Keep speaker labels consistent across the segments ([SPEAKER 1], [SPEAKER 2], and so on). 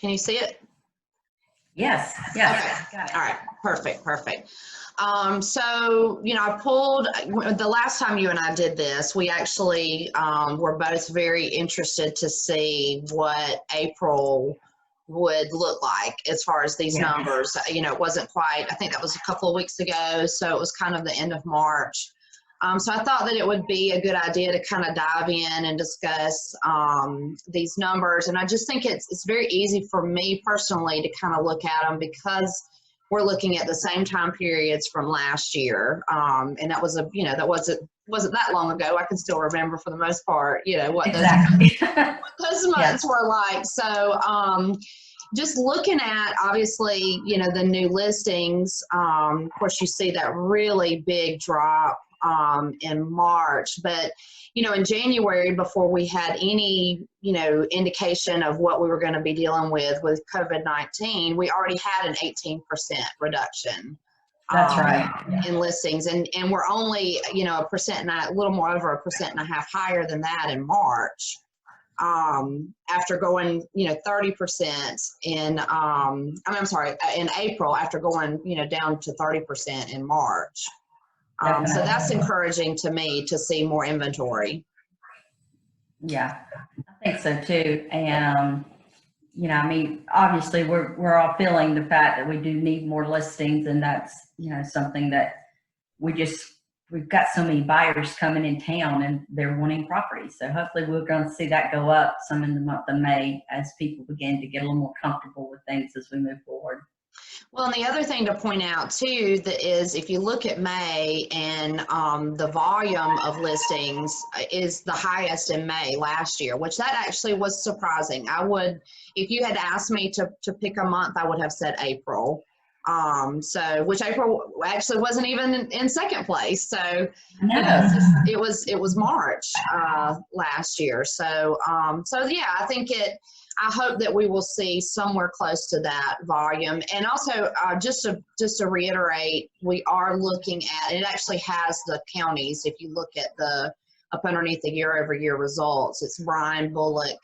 [SPEAKER 1] Can you see it?
[SPEAKER 2] Yes. Yes.
[SPEAKER 1] Okay. All right. Perfect. Perfect. So, I pulled, the last time you and I did this, we actually were both very interested to see what April would look like as far as these numbers. It wasn't quite, I think that was a couple of weeks ago, so it was kind of the end of March. So I thought that it would be a good idea to kind of dive in and discuss these numbers. And I just think it's very easy for me personally to kind of look at them because we're looking at the same time periods from last year. And that was that wasn't that long ago. I can still remember for the most part, what those months were like. So just looking at, obviously, the new listings, of course, you see that really big drop in March, but in January, before we had any indication of what we were going to be dealing with COVID-19, we already had an 18% reduction.
[SPEAKER 2] That's right.
[SPEAKER 1] In listings, and we're only a little more over 1.5% higher than that in March. After going 30% in in April, after going down to 30% in March. So that's encouraging to me to see more inventory.
[SPEAKER 2] Yeah, I think so too. And, obviously we're all feeling the fact that we do need more listings, and that's, something that we've got so many buyers coming in town and they're wanting properties. So hopefully we're going to see that go up some in the month of May as people begin to get a little more comfortable with things as we move forward.
[SPEAKER 1] Well, and the other thing to point out too, that is, if you look at May and the volume of listings is the highest in May last year, which that actually was surprising. If you had asked me to pick a month, I would have said April. Which April actually wasn't even in second place. So it was March last year. So yeah, I hope that we will see somewhere close to that volume. And also, just to reiterate, we are looking at, it actually has the counties. If you look at up underneath the year-over-year results, it's Bryan, Bullock,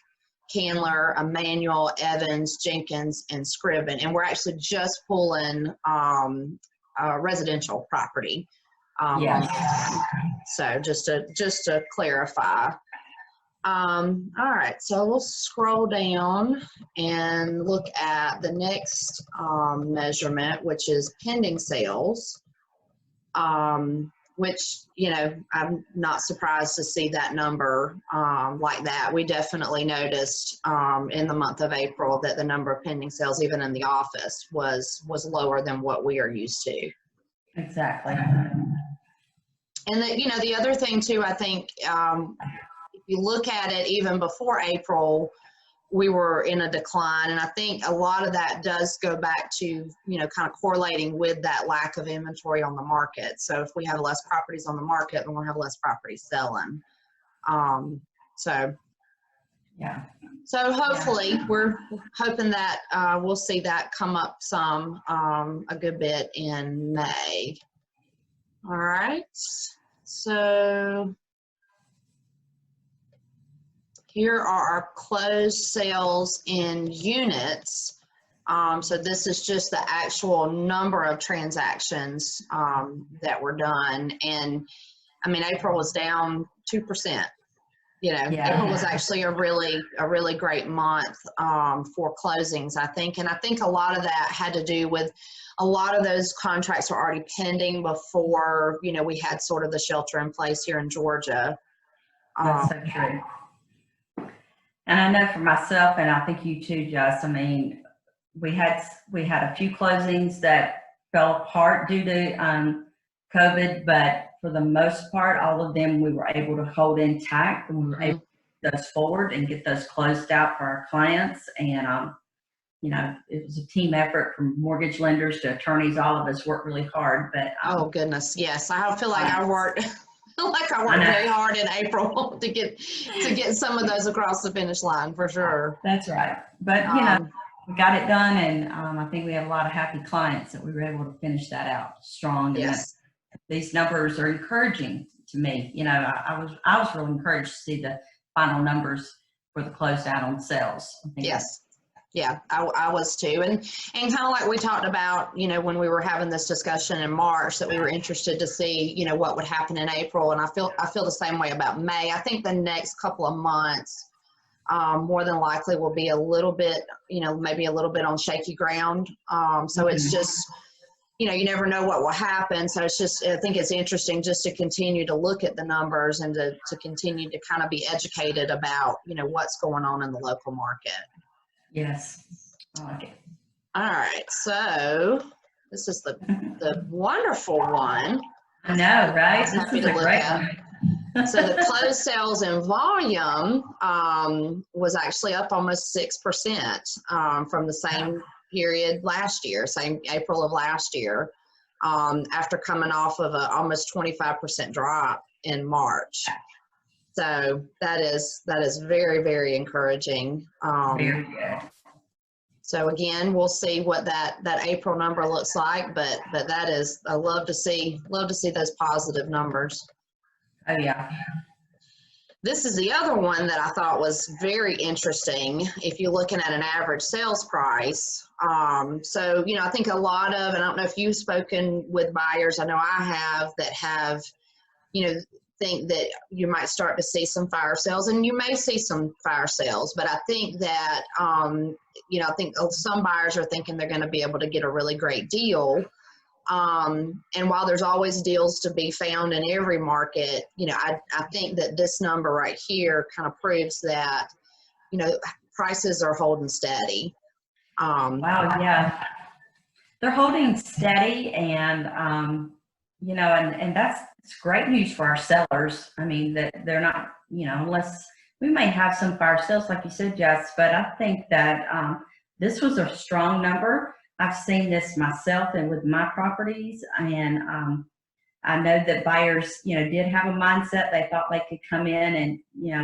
[SPEAKER 1] Candler, Emmanuel, Evans, Jenkins, and Scriven. And we're actually just pulling residential property. So just to clarify. All right, so we'll scroll down and look at the next measurement, which is pending sales, which, I'm not surprised to see that number like that. We definitely noticed in the month of April that the number of pending sales, even in the office, was lower than what we are used to.
[SPEAKER 2] Exactly.
[SPEAKER 1] And the other thing too, I think, if you look at it, even before April, we were in a decline. And I think a lot of that does go back to, kind of correlating with that lack of inventory on the market. So if we have less properties on the market, then we'll have less properties selling. So hopefully we're hoping that we'll see that come up some, a good bit in May. All right. So here are our closed sales in units. So this is just the actual number of transactions that were done. And April was down 2%. April was actually a really great month for closings, I think. And I think a lot of that had to do with a lot of those contracts were already pending before, we had sort of the shelter in place here in Georgia.
[SPEAKER 2] That's so true. And I know for myself, and I think you too, Jess, we had a few closings that fell apart due to COVID, but for the most part, all of them we were able to hold intact, and we were able to get those forward and get those closed out for our clients. And it was a team effort from mortgage lenders to attorneys. All of us worked really hard. But
[SPEAKER 1] oh goodness, yes, I feel like I worked. I worked very hard in April to get some of those across the finish line, for sure.
[SPEAKER 2] That's right. But we got it done, and I think we have a lot of happy clients that we were able to finish that out strong.
[SPEAKER 1] Yes.
[SPEAKER 2] And these numbers are encouraging to me. I was really encouraged to see the final numbers for the closed out on sales.
[SPEAKER 1] Yes. Yeah, I was too. And kind of like we talked about, when we were having this discussion in March, that we were interested to see, what would happen in April. And I feel the same way about May. I think the next couple of months, more than likely will be a little bit, maybe a little bit on shaky ground. So it's just, you never know what will happen. So it's just, I think it's interesting just to continue to look at the numbers and to continue to kind of be educated about, what's going on in the local market.
[SPEAKER 2] Yes, I like it.
[SPEAKER 1] All right, so this is the wonderful one.
[SPEAKER 2] I know, right?
[SPEAKER 1] I was happy to look at. So the closed sales in volume was actually up almost 6% from the same period last year, same April of last year, after coming off of a almost 25% drop in March. So that is very, very encouraging.
[SPEAKER 2] Very good.
[SPEAKER 1] So again, we'll see what that April number looks like, but that is, I love to see those positive numbers.
[SPEAKER 2] Oh yeah.
[SPEAKER 1] This is the other one that I thought was very interesting. If you're looking at an average sales price, so I think a lot of, and I don't know if you've spoken with buyers, I know I have, that have, think that you might start to see some fire sales, and you may see some fire sales, but I think that, I think some buyers are thinking they're going to be able to get a really great deal. And while there's always deals to be found in every market, I think that this number right here kind of proves that, prices are holding steady.
[SPEAKER 2] Wow, yeah. They're holding steady, and, and that's great news for our sellers. I mean, that they're not, unless we may have some fire sales, like you said, Jess, but I think that this was a strong number. I've seen this myself and with my properties, and I know that buyers, did have a mindset. They thought they could come in and,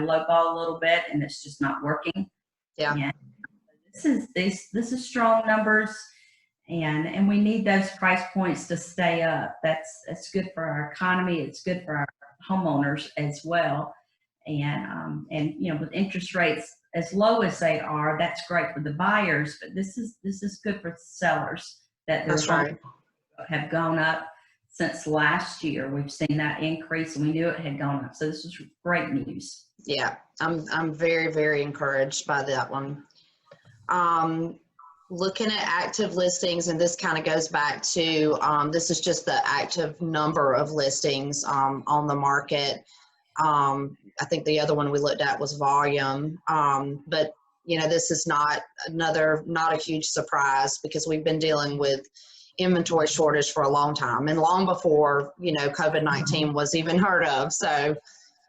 [SPEAKER 2] lowball a little bit, and it's just not working.
[SPEAKER 1] Yeah.
[SPEAKER 2] And this is strong numbers, and we need those price points to stay up. That's good for our economy. It's good for our homeowners as well. And with interest rates as low as they are, that's great for the buyers, but this is good for sellers, that their homes have gone up since last year. We've seen that increase, and we knew it had gone up. So this is great news.
[SPEAKER 1] Yeah, I'm very, very encouraged by that one. Looking at active listings, and this kind of goes back to, this is just the active number of listings on the market. I think the other one we looked at was volume, but this is not a huge surprise, because we've been dealing with inventory shortage for a long time, and long before COVID-19 was even heard of. So,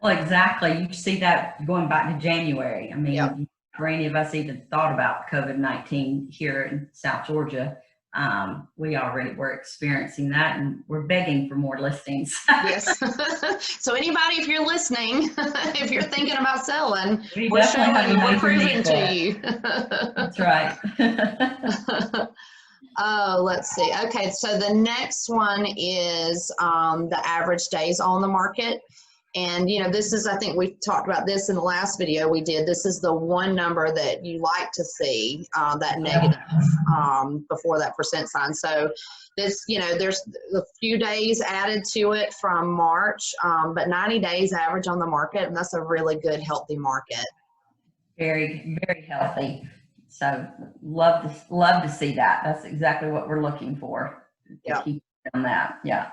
[SPEAKER 2] well, exactly. You see that going back to January. I mean,
[SPEAKER 1] yep.
[SPEAKER 2] For any of us even thought about COVID-19 here in South Georgia, we already were experiencing that, and we're begging for more listings.
[SPEAKER 1] Yes. So anybody, if you're listening, if you're thinking about selling, we're showing, we're proving to you.
[SPEAKER 2] That's right.
[SPEAKER 1] Oh, let's see. Okay, so the next one is the average days on the market. And, this is, I think we talked about this in the last video we did. This is the one number that you like to see, that negative before that percent sign. So this, there's a few days added to it from March, but 90 days average on the market, and that's a really good, healthy market.
[SPEAKER 2] Very, very healthy. So love to see that. That's exactly what we're looking for.
[SPEAKER 1] Yeah.
[SPEAKER 2] Keep on that. Yeah.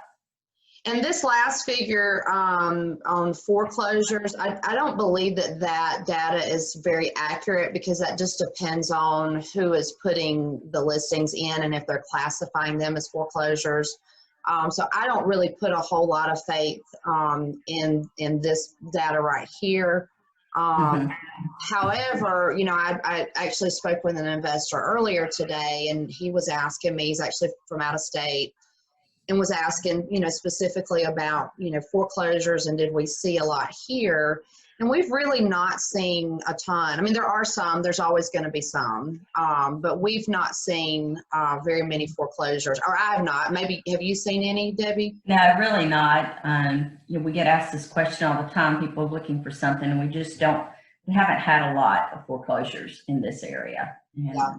[SPEAKER 1] And this last figure on foreclosures, I don't believe that data is very accurate, because that just depends on who is putting the listings in and if they're classifying them as foreclosures. So I don't really put a whole lot of faith in this data right here. However, I actually spoke with an investor earlier today, and he was asking me, he's actually from out of state, and was asking, specifically about, foreclosures, and did we see a lot here? And we've really not seen a ton. I mean, there are some, there's always going to be some, but we've not seen very many foreclosures, or I have not. Maybe, have you seen any, Debbie?
[SPEAKER 2] No, really not. We get asked this question all the time. People are looking for something, and we haven't had a lot of foreclosures in this area. And
[SPEAKER 1] Yeah.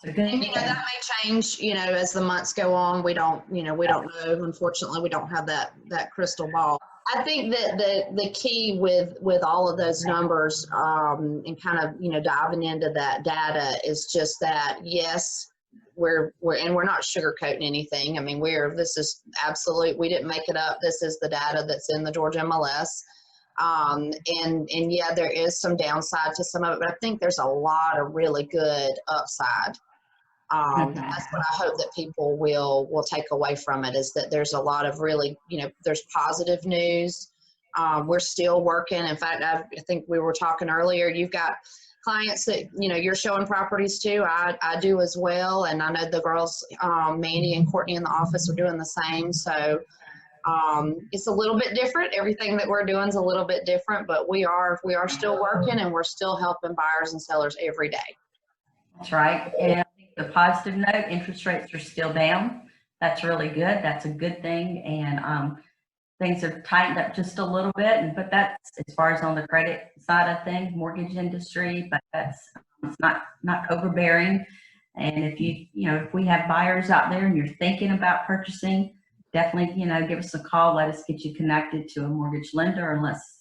[SPEAKER 2] so good.
[SPEAKER 1] And, that may change, as the months go on. We don't know. Unfortunately, we don't have that crystal ball. I think that the key with all of those numbers, and kind of, diving into that data is just that, yes, we're not sugarcoating anything. I mean, this is absolute, we didn't make it up. This is the data that's in the Georgia MLS. And yeah, there is some downside to some of it, but I think there's a lot of really good upside. That's what I hope that people will take away from it, is that there's a lot of really, there's positive news. We're still working. In fact, I think we were talking earlier, you've got clients that, you're showing properties to. I do as well. And I know the girls, Mandy and Courtney in the office are doing the same. So it's a little bit different. Everything that we're doing is a little bit different, but we are still working, and we're still helping buyers and sellers every day.
[SPEAKER 2] That's right. And I think the positive note, interest rates are still down. That's really good. That's a good thing. And things have tightened up just a little bit, but that's as far as on the credit side of things, mortgage industry, but it's not overbearing. And if if we have buyers out there and you're thinking about purchasing, definitely, give us a call. Let us get you connected to a mortgage lender, and let's,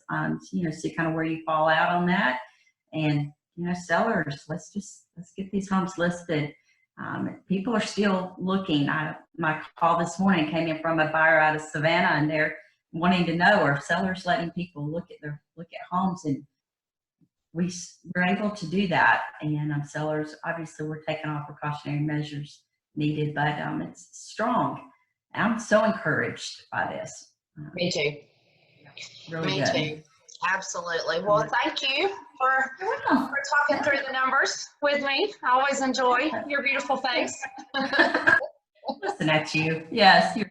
[SPEAKER 2] see kind of where you fall out on that. And, sellers, let's get these homes listed. People are still looking. My call this morning came in from a buyer out of Savannah, and they're wanting to know, are sellers letting people look at homes? And we're able to do that. And sellers, obviously, we're taking all precautionary measures needed, but it's strong. I'm so encouraged by this.
[SPEAKER 1] Me too.
[SPEAKER 2] Really
[SPEAKER 1] Me
[SPEAKER 2] good.
[SPEAKER 1] too. Absolutely. Well, thank you for talking through the numbers with me. I always enjoy your beautiful face.
[SPEAKER 2] Listen at you. Yes, you're